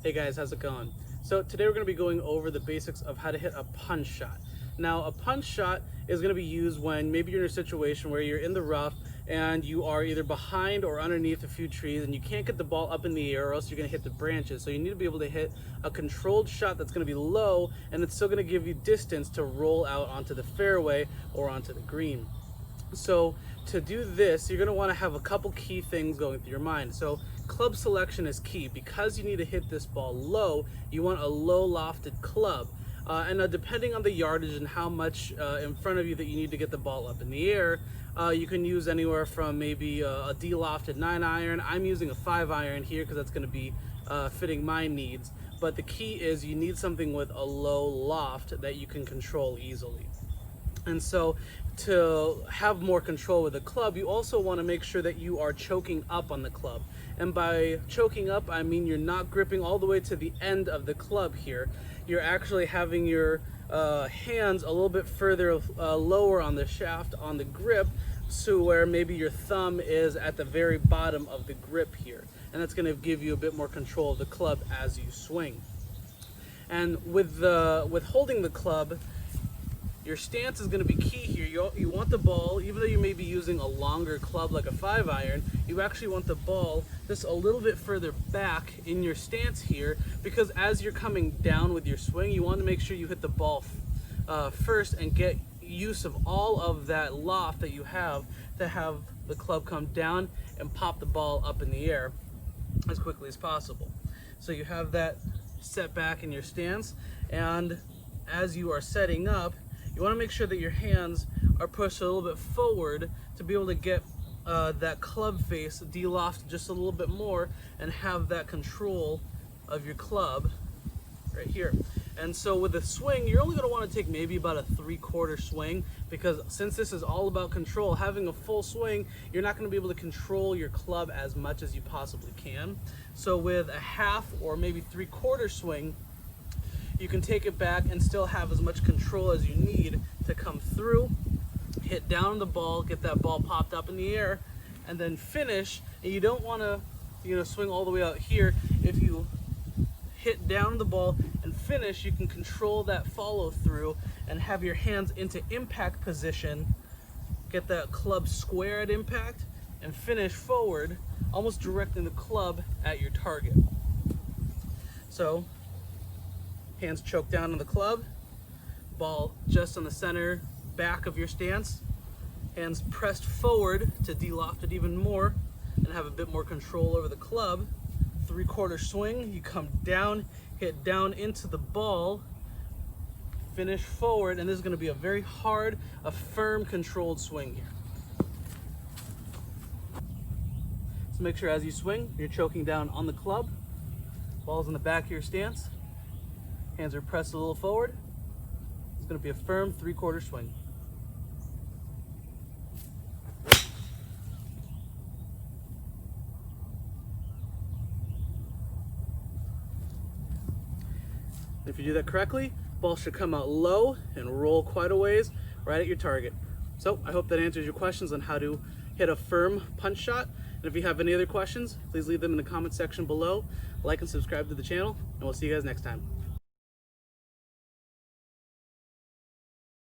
Hey guys, how's it going? So today we're going to be going over the basics of how to hit a punch shot. Now, a punch shot is going to be used when maybe you're in a situation where you're in the rough and you are either behind or underneath a few trees and you can't get the ball up in the air or else you're going to hit the branches. So you need to be able to hit a controlled shot that's going to be low and it's still going to give you distance to roll out onto the fairway or onto the green. So to do this, you're going to want to have a couple key things going through your mind. So club selection is key. Because you need to hit this ball low, you want a low lofted club. Depending on the yardage and how much in front of you that you need to get the ball up in the air, you can use anywhere from maybe a D-lofted 9-iron. I'm using a 5-iron here because that's going to be fitting my needs. But the key is you need something with a low loft that you can control easily. And so to have more control with the club, you also want to make sure that you are choking up on the club. And by choking up, I mean you're not gripping all the way to the end of the club here. You're actually having your hands a little bit further lower on the shaft on the grip, so where maybe your thumb is at the very bottom of the grip here. And that's going to give you a bit more control of the club as you swing. And with holding the club, your stance is going to be key here. You want the ball, even though you may be using a longer club like a 5-iron, you actually want the ball just a little bit further back in your stance here, because as you're coming down with your swing, you want to make sure you hit the ball first and get use of all of that loft that you have to have the club come down and pop the ball up in the air as quickly as possible. So you have that set back in your stance, and as you are setting up, you want to make sure that your hands are pushed a little bit forward to be able to get that club face de-loft just a little bit more and have that control of your club right here. And so with the swing, you're only going to want to take maybe about a 3/4 swing, because since this is all about control, having a full swing, you're not going to be able to control your club as much as you possibly can. So with a half or maybe 3/4 swing, you can take it back and still have as much control as you need to come through, hit down on the ball, get that ball popped up in the air, and then finish. And you don't want to, swing all the way out here. If you hit down on the ball and finish, you can control that follow through and have your hands into impact position, get that club square at impact, and finish forward, almost directing the club at your target. So hands choked down on the club, ball just on the center back of your stance, hands pressed forward to de-loft it even more and have a bit more control over the club. 3/4 swing, you come down, hit down into the ball, finish forward, and this is going to be a very hard, a firm, controlled swing here. So make sure as you swing, you're choking down on the club, ball's in the back of your stance, hands are pressed a little forward. It's going to be a firm 3/4 swing. If you do that correctly, ball should come out low and roll quite a ways right at your target. So I hope that answers your questions on how to hit a firm punch shot. And if you have any other questions, please leave them in the comment section below. Like and subscribe to the channel, and we'll see you guys next time.